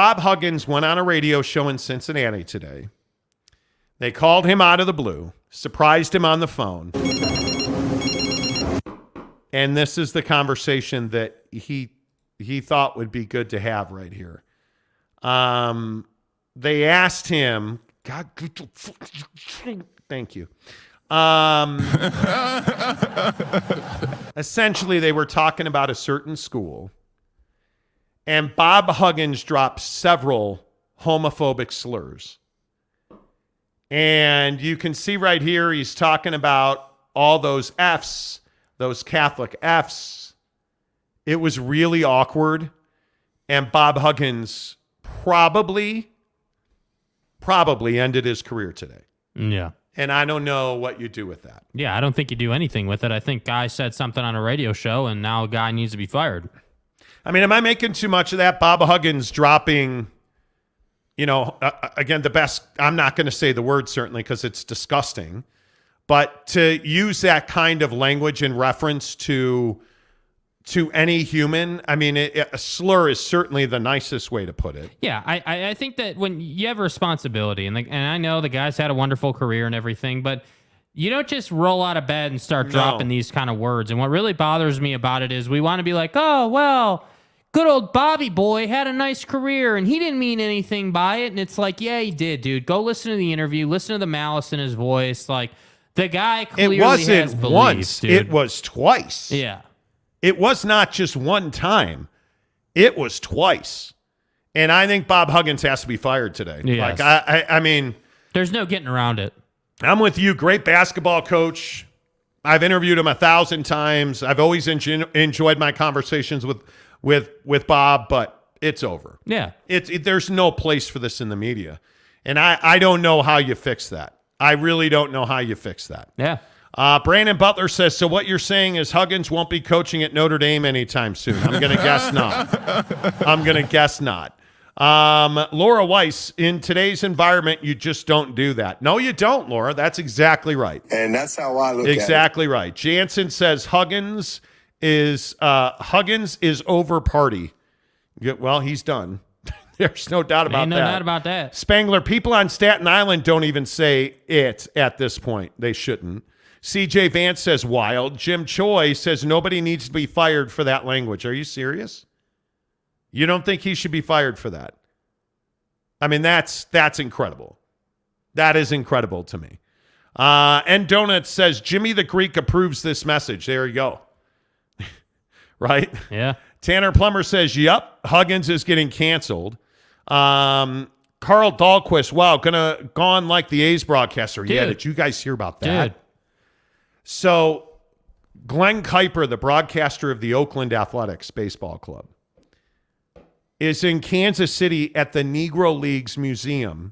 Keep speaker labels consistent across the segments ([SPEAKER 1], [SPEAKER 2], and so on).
[SPEAKER 1] Bob Huggins went on a radio show in Cincinnati today. They called him out of the blue, surprised him on the phone. And this is the conversation that he thought would be good to have right here. They asked him, God, thank you. Essentially, they were talking about a certain school, and Bob Huggins dropped several homophobic slurs. And you can see right here, he's talking about all those F's, those Catholic F's. It was really awkward. And Bob Huggins probably ended his career today.
[SPEAKER 2] Yeah.
[SPEAKER 1] And I don't know what you do with that.
[SPEAKER 2] Yeah, I don't think you do anything with it. I think Guy said something on a radio show, and now a guy needs to be fired.
[SPEAKER 1] I mean, am I making too much of that? Bob Huggins dropping, again, the best, I'm not going to say the word certainly because it's disgusting, but to use that kind of language in reference to any human, I mean, a slur is certainly the nicest way to put it.
[SPEAKER 2] Yeah, I think that when you have a responsibility, and I know the guy's had a wonderful career and everything, but you don't just roll out of bed and start dropping these kind of words. And what really bothers me about it is we want to be like, oh, well, good old Bobby boy had a nice career, and he didn't mean anything by it. And it's like, yeah, he did, dude. Go listen to the interview. Listen to the malice in his voice. Like, the guy clearly has beliefs, dude. It wasn't once.
[SPEAKER 1] It was twice.
[SPEAKER 2] Yeah.
[SPEAKER 1] It was not just one time. It was twice. And I think Bob Huggins has to be fired today.
[SPEAKER 2] Yes.
[SPEAKER 1] Like, I mean,
[SPEAKER 2] there's no getting around it.
[SPEAKER 1] I'm with you. Great basketball coach. I've interviewed him 1,000 times. I've always enjoyed my conversations with Bob, but it's over.
[SPEAKER 2] Yeah.
[SPEAKER 1] There's no place for this in the media. And I don't know how you fix that. I really don't know how you fix that.
[SPEAKER 2] Yeah.
[SPEAKER 1] Brandon Butler says, so what you're saying is Huggins won't be coaching at Notre Dame anytime soon. I'm going to guess not. Laura Weiss, in today's environment, you just don't do that. No, you don't, Laura. That's exactly right.
[SPEAKER 3] And that's how I look at it.
[SPEAKER 1] Exactly right. Jansen says Huggins is over party. Well, he's done. There's no doubt about that.
[SPEAKER 2] No doubt about that.
[SPEAKER 1] Spangler, people on Staten Island don't even say it at this point. They shouldn't. CJ Vance says wild. Jim Choi says nobody needs to be fired for that language. Are you serious? You don't think he should be fired for that? I mean, that's incredible. That is incredible to me. And Donut says Jimmy the Greek approves this message. There you go. Right?
[SPEAKER 2] Yeah.
[SPEAKER 1] Tanner Plummer says, yep, Huggins is getting canceled. Carl Dahlquist, wow, gone like the A's broadcaster.
[SPEAKER 2] Dude.
[SPEAKER 1] Yeah, did you guys hear about that?
[SPEAKER 2] Dude.
[SPEAKER 1] So Glenn Kuiper, the broadcaster of the Oakland Athletics Baseball Club, is in Kansas City at the Negro Leagues Museum.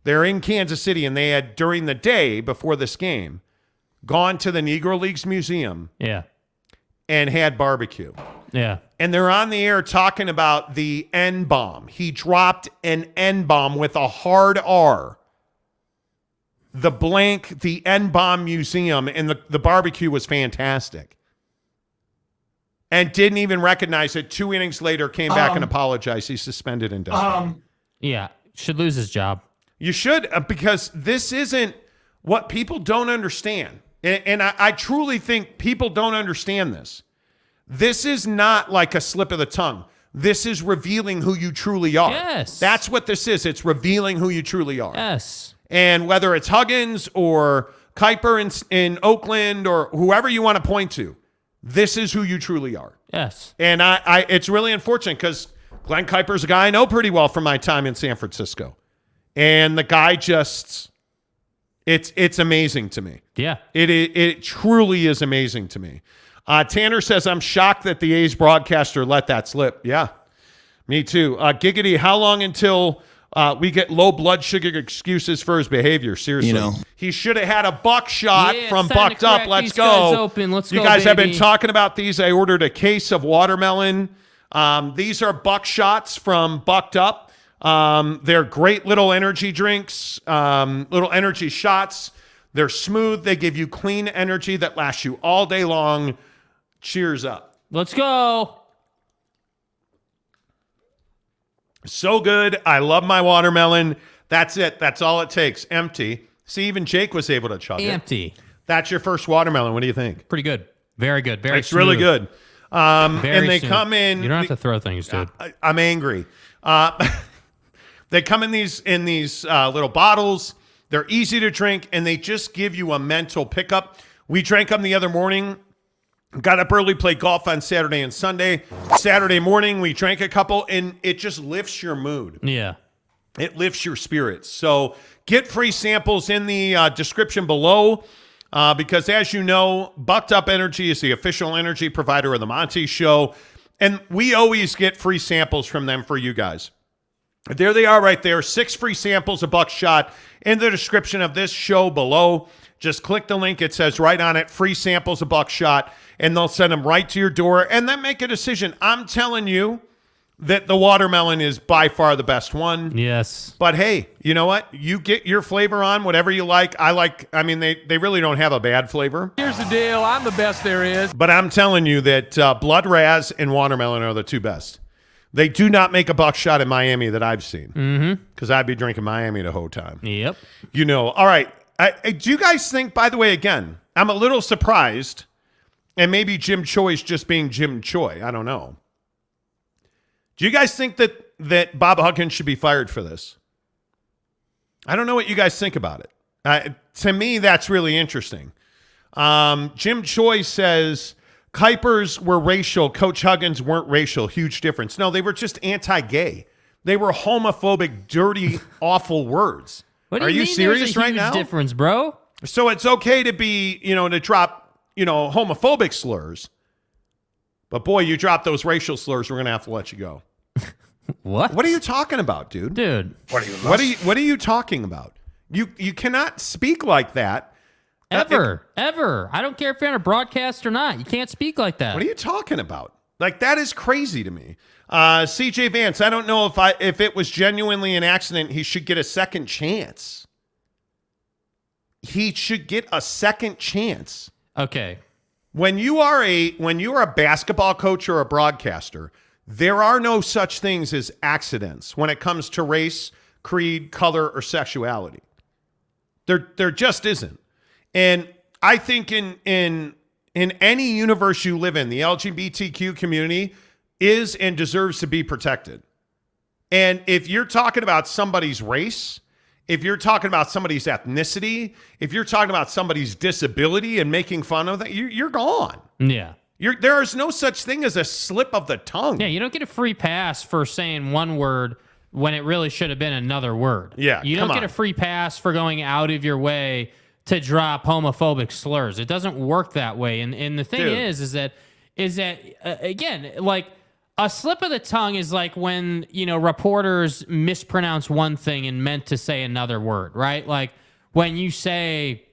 [SPEAKER 1] They're in Kansas City, and they had, during the day before this game, gone to the Negro Leagues Museum and had barbecue.
[SPEAKER 2] Yeah.
[SPEAKER 1] And they're on the air talking about the N-bomb. He dropped an N-bomb with a hard R. The N-bomb museum, and the barbecue was fantastic. And didn't even recognize it. 2 innings later, came back and apologized. He's suspended indefinitely.
[SPEAKER 2] Yeah, should lose his job.
[SPEAKER 1] You should, because this isn't what people don't understand. And I truly think people don't understand this. This is not like a slip of the tongue. This is revealing who you truly are.
[SPEAKER 2] Yes.
[SPEAKER 1] That's what this is. It's revealing who you truly are.
[SPEAKER 2] Yes.
[SPEAKER 1] And whether it's Huggins or Kuiper in Oakland or whoever you want to point to, this is who you truly are.
[SPEAKER 2] Yes.
[SPEAKER 1] And it's really unfortunate because Glenn Kuiper's a guy I know pretty well from my time in San Francisco. And the guy just, it's amazing to me.
[SPEAKER 2] Yeah.
[SPEAKER 1] It truly is amazing to me. Tanner says, I'm shocked that the A's broadcaster let that slip. Yeah, me too. Giggity, how long until we get low blood sugar excuses for his behavior? Seriously. He should have had a buckshot from Bucked Up. Let's go.
[SPEAKER 2] Let's
[SPEAKER 1] you
[SPEAKER 2] go,
[SPEAKER 1] guys
[SPEAKER 2] baby.
[SPEAKER 1] have been talking about these. I ordered a case of watermelon. These are buckshots from Bucked Up. They're great little energy drinks, little energy shots. They're smooth. They give you clean energy that lasts you all day long. Cheers up.
[SPEAKER 2] Let's go.
[SPEAKER 1] So good. I love my watermelon. That's it. That's all it takes. Empty. See, even Jake was able to chug it.
[SPEAKER 2] Empty.
[SPEAKER 1] That's your first watermelon. What do you think?
[SPEAKER 2] Pretty good. Very good. Very
[SPEAKER 1] It's
[SPEAKER 2] smooth.
[SPEAKER 1] really good. And they
[SPEAKER 2] smooth.
[SPEAKER 1] come in.
[SPEAKER 2] You don't have to throw things, dude.
[SPEAKER 1] I'm angry. They come in these little bottles. They're easy to drink, and they just give you a mental pickup. We drank them the other morning. Got up early, played golf on Saturday and Sunday. Saturday morning, we drank a couple, and it just lifts your mood.
[SPEAKER 2] Yeah.
[SPEAKER 1] It lifts your spirits. So get free samples in the description below because, as you know, Bucked Up Energy is the official energy provider of the Monty Show, and we always get free samples from them for you guys. There they are right there. 6 free samples, a buckshot in the description of this show below. Just click the link. It says right on it, free samples, a buckshot, and they'll send them right to your door and then make a decision. I'm telling you that the watermelon is by far the best one.
[SPEAKER 2] Yes.
[SPEAKER 1] But hey, you know what? You get your flavor on, whatever you like. I mean, they really don't have a bad flavor.
[SPEAKER 3] Here's the deal. I'm the best there is.
[SPEAKER 1] But I'm telling you that Blood Raz and watermelon are the 2 best. They do not make a buckshot in Miami that I've seen. Because I'd be drinking Miami the whole time.
[SPEAKER 2] Yep.
[SPEAKER 1] You know, all right. Do you guys think, by the way, again, I'm a little surprised, and maybe Jim Choi's just being Jim Choi. I don't know. Do you guys think that Bob Huggins should be fired for this? I don't know what you guys think about it. To me, that's really interesting. Jim Choi says Kuipers were racial. Coach Huggins weren't racial. Huge difference. No, they were just anti-gay. They were homophobic, dirty, awful words.
[SPEAKER 2] What do
[SPEAKER 1] Are you
[SPEAKER 2] mean
[SPEAKER 1] serious
[SPEAKER 2] there's a
[SPEAKER 1] right
[SPEAKER 2] huge
[SPEAKER 1] now?
[SPEAKER 2] difference, bro?
[SPEAKER 1] So it's okay to be, to drop, homophobic slurs. But boy, you drop those racial slurs, we're going to have to let you go.
[SPEAKER 2] What?
[SPEAKER 1] What are you talking about, dude?
[SPEAKER 2] Dude.
[SPEAKER 1] What are you talking about? You cannot speak like that.
[SPEAKER 2] Ever. I don't care if you're on a broadcast or not. You can't speak like that.
[SPEAKER 1] What are you talking about? Like, that is crazy to me. CJ Vance, I don't know if it was genuinely an accident. He should get a second chance. He should get a second chance.
[SPEAKER 2] Okay.
[SPEAKER 1] When you are a basketball coach or a broadcaster, there are no such things as accidents when it comes to race, creed, color, or sexuality. There just isn't. And I think in any universe you live in, the LGBTQ community is and deserves to be protected. And if you're talking about somebody's race, if you're talking about somebody's ethnicity, if you're talking about somebody's disability and making fun of that, you're gone.
[SPEAKER 2] Yeah.
[SPEAKER 1] There is no such thing as a slip of the tongue.
[SPEAKER 2] Yeah, you don't get a free pass for saying one word when it really should have been another word.
[SPEAKER 1] Yeah,
[SPEAKER 2] You don't get a free pass for going out of your way to drop homophobic slurs. It doesn't work that way. And the thing is that again, like, a slip of the tongue is like when, reporters mispronounce one thing and meant to say another word, right? Like when you say,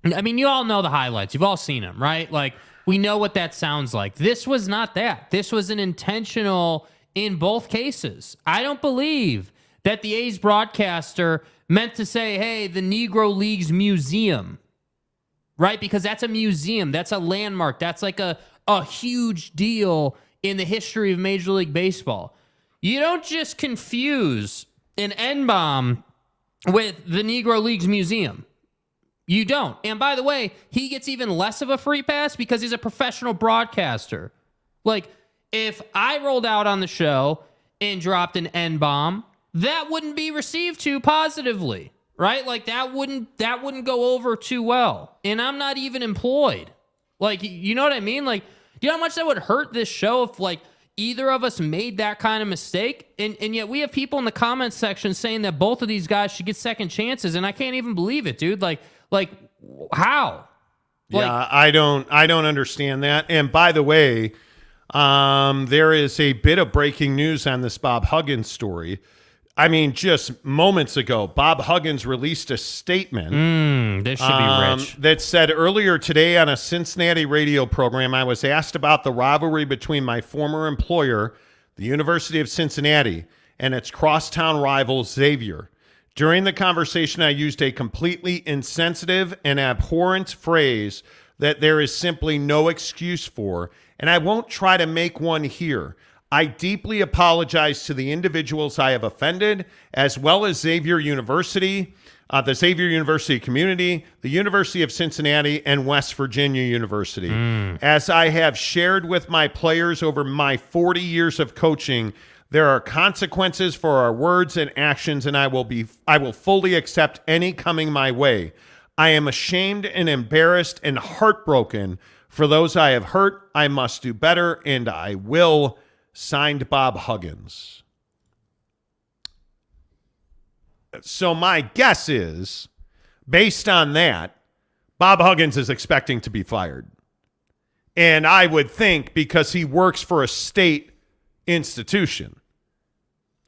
[SPEAKER 2] you all know the highlights. You've all seen them, right? Like, we know what that sounds like. This was not that. This was an intentional in both cases. I don't believe that the A's broadcaster meant to say, hey, the Negro Leagues Museum, right? Because that's a museum. That's a landmark. That's like a huge deal in the history of Major League Baseball. You don't just confuse an N-bomb with the Negro Leagues Museum. You don't. And by the way, he gets even less of a free pass because he's a professional broadcaster. Like, if I rolled out on the show and dropped an N-bomb, that wouldn't be received too positively, right? Like, that wouldn't go over too well. And I'm not even employed. Like, you know what I mean? Like, do you know how much that would hurt this show if, like, either of us made that kind of mistake? And yet we have people in the comments section saying that both of these guys should get second chances, and I can't even believe it, dude. Like how?
[SPEAKER 1] Yeah, I don't understand that. And by the way, there is a bit of breaking news on this Bob Huggins story. Just moments ago, Bob Huggins released a statement.
[SPEAKER 2] This should be rich.
[SPEAKER 1] That said, earlier today on a Cincinnati radio program, I was asked about the rivalry between my former employer, the University of Cincinnati, and its crosstown rival, Xavier. During the conversation, I used a completely insensitive and abhorrent phrase that there is simply no excuse for, and I won't try to make one here. I deeply apologize to the individuals I have offended, as well as Xavier University, the Xavier University community, the University of Cincinnati, and West Virginia University. As I have shared with my players over my 40 years of coaching, there are consequences for our words and actions, and I will fully accept any coming my way. I am ashamed and embarrassed and heartbroken for those I have hurt. I must do better, and I will. Signed, Bob Huggins. So my guess is, based on that, Bob Huggins is expecting to be fired. And I would think because he works for a state institution,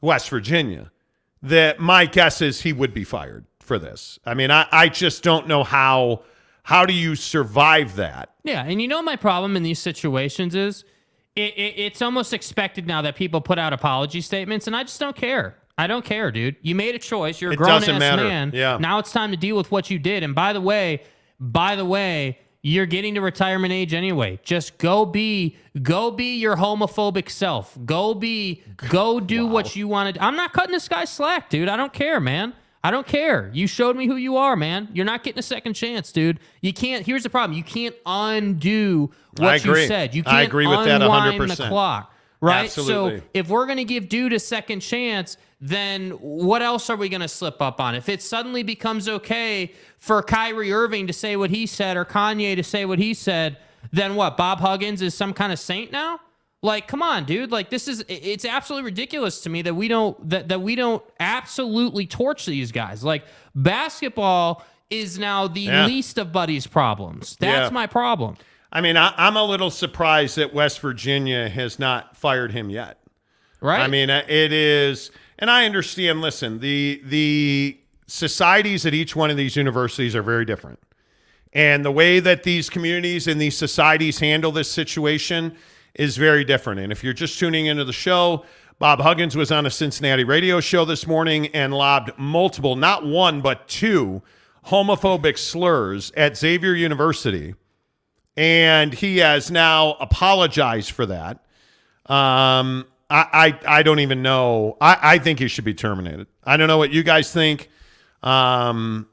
[SPEAKER 1] West Virginia, that my guess is he would be fired for this. I mean, I just don't know how do you survive that?
[SPEAKER 2] Yeah, and you know my problem in these situations is it's almost expected now that people put out apology statements, and I just don't care. I don't care, dude. You made a choice. You're a grown-ass man.
[SPEAKER 1] Yeah.
[SPEAKER 2] Now it's time to deal with what you did. And by the way, you're getting to retirement age anyway. Just go be your homophobic self. Go do what you wanted. I'm not cutting this guy slack, dude. I don't care, man. I don't care. You showed me who you are, man. You're not getting a second chance, dude. You can't. Here's the problem. You can't undo what you said. You can't
[SPEAKER 1] I agree with that 100%.
[SPEAKER 2] Unwind the clock, right?
[SPEAKER 1] Absolutely.
[SPEAKER 2] So if we're going to give dude a second chance, then what else are we going to slip up on? If it suddenly becomes okay for Kyrie Irving to say what he said or Kanye to say what he said, then what? Bob Huggins is some kind of saint now? Like, come on, dude. Like, it's absolutely ridiculous to me that we don't absolutely torch these guys. Like, basketball is now the least of Buddy's problems. That's my problem.
[SPEAKER 1] I mean, I'm a little surprised that West Virginia has not fired him yet.
[SPEAKER 2] Right?
[SPEAKER 1] I mean, it is, and I understand, listen, the societies at each one of these universities are very different. And the way that these communities and these societies handle this situation is very different. And if you're just tuning into the show, Bob Huggins was on a Cincinnati radio show this morning and lobbed multiple, not one, but two homophobic slurs at Xavier University. And he has now apologized for that. I don't even know. I think he should be terminated. I don't know what you guys think. I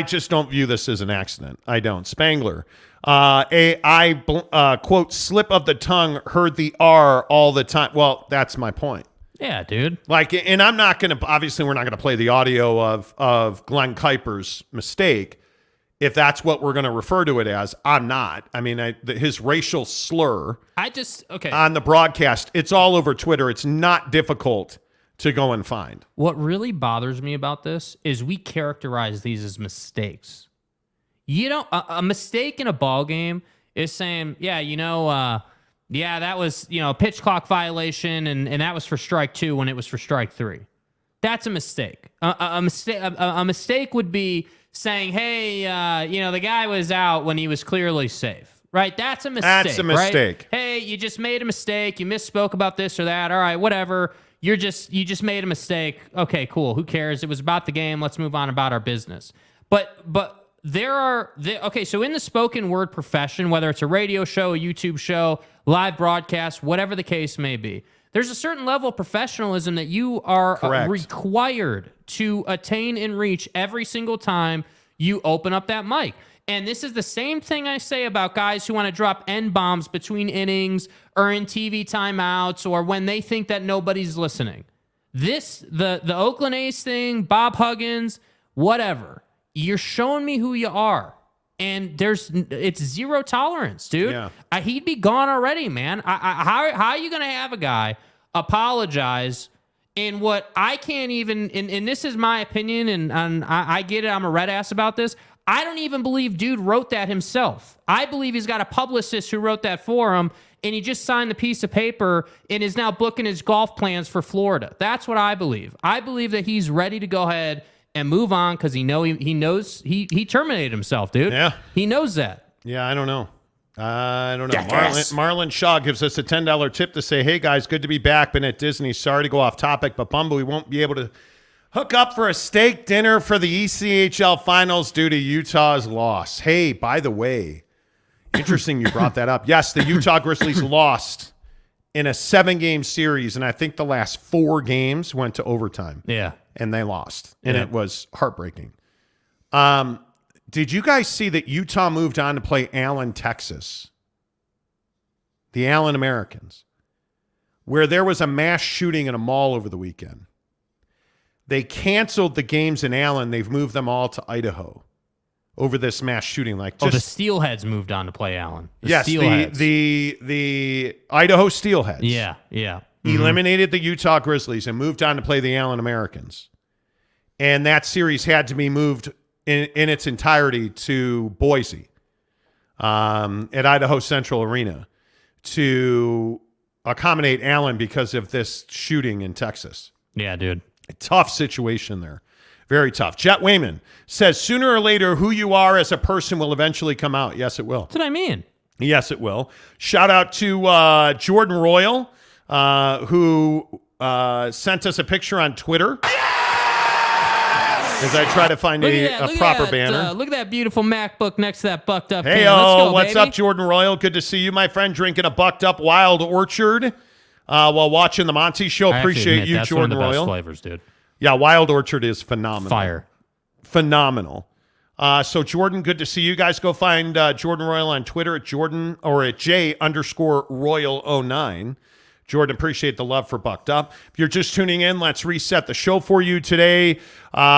[SPEAKER 1] just don't view this as an accident. I don't. Spangler. Quote, slip of the tongue, heard the R all the time. Well, that's my point.
[SPEAKER 2] Yeah, dude.
[SPEAKER 1] Like, and I'm not going to, obviously we're not going to play the audio of Glenn Kuiper's mistake. If that's what we're going to refer to it as, I'm not. I mean, his racial slur on the broadcast, it's all over Twitter. It's not difficult to go and find.
[SPEAKER 2] What really bothers me about this is we characterize these as mistakes. You know, a mistake in a ball game is saying, that was, a pitch clock violation, and that was for strike 2 when it was for strike 3. That's a mistake. A mistake would be saying, hey, the guy was out when he was clearly safe, right? That's a mistake.
[SPEAKER 1] That's a mistake.
[SPEAKER 2] Right? Hey, you just made a mistake. You misspoke about this or that. All right, whatever. You just made a mistake. Okay, cool. Who cares? It was about the game. Let's move on about our business. But so in the spoken word profession, whether it's a radio show, a YouTube show, live broadcast, whatever the case may be, there's a certain level of professionalism that you are required to attain and reach every single time you open up that mic. And this is the same thing I say about guys who want to drop N-bombs between innings or in TV timeouts or when they think that nobody's listening. The Oakland A's thing, Bob Huggins, whatever. You're showing me who you are. And it's zero tolerance, dude.
[SPEAKER 1] Yeah.
[SPEAKER 2] He'd be gone already, man. How are you going to have a guy apologize in what I can't even, and this is my opinion, and I get it, I'm a red ass about this. I don't even believe dude wrote that himself. I believe he's got a publicist who wrote that for him, and he just signed the piece of paper and is now booking his golf plans for Florida. That's what I believe. I believe that he's ready to go ahead and move on because he knows he terminated himself, dude.
[SPEAKER 1] Yeah.
[SPEAKER 2] He knows that.
[SPEAKER 1] Yeah, I don't know. Marlon Shaw gives us a $10 tip to say, hey, guys, good to be back. Been at Disney. Sorry to go off topic, but Bumble, we won't be able to hook up for a steak dinner for the ECHL Finals due to Utah's loss. Hey, by the way, interesting you brought that up. Yes, the Utah Grizzlies lost in a 7-game series, and I think the last 4 games went to overtime.
[SPEAKER 2] Yeah.
[SPEAKER 1] And they lost, and it was heartbreaking. Did you guys see that Utah moved on to play Allen, Texas? The Allen Americans, where there was a mass shooting in a mall over the weekend. They canceled the games in Allen. They've moved them all to Idaho over this mass shooting. Like,
[SPEAKER 2] the Steelheads moved on to play Allen.
[SPEAKER 1] Yes, the Idaho Steelheads.
[SPEAKER 2] Yeah.
[SPEAKER 1] Eliminated the Utah Grizzlies and moved on to play the Allen Americans. And that series had to be moved in its entirety to Boise at Idaho Central Arena to accommodate Allen because of this shooting in Texas.
[SPEAKER 2] Yeah, dude.
[SPEAKER 1] A tough situation there. Very tough. Jet Wayman says, sooner or later, who you are as a person will eventually come out. Yes, it will.
[SPEAKER 2] That's what I mean.
[SPEAKER 1] Yes, it will. Shout out to Jordan Royal, who sent us a picture on Twitter. As I try to find a proper banner.
[SPEAKER 2] Look at that beautiful MacBook next to that bucked up.
[SPEAKER 1] Hey, what's up, Jordan Royal? Good to see you, my friend, drinking a bucked up Wild Orchard while watching the Monty Show. Appreciate you,
[SPEAKER 2] that's
[SPEAKER 1] Jordan
[SPEAKER 2] one of the
[SPEAKER 1] Royal.
[SPEAKER 2] Best flavors, dude.
[SPEAKER 1] Yeah, Wild Orchard is phenomenal.
[SPEAKER 2] Fire.
[SPEAKER 1] Phenomenal. So Jordan, good to see you guys. Go find Jordan Royal on Twitter at Jordan or at J_Royal09. Jordan, appreciate the love for Bucked Up. If you're just tuning in, let's reset the show for you today.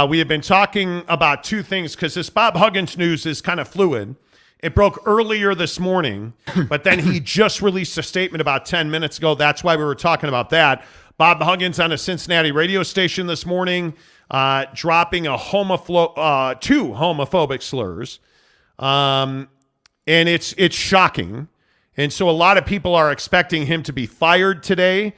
[SPEAKER 1] We have been talking about 2 things because this Bob Huggins news is kind of fluid. It broke earlier this morning, but then he just released a statement about 10 minutes ago. That's why we were talking about that. Bob Huggins on a Cincinnati radio station this morning, dropping 2 homophobic slurs. And it's shocking. And so a lot of people are expecting him to be fired today.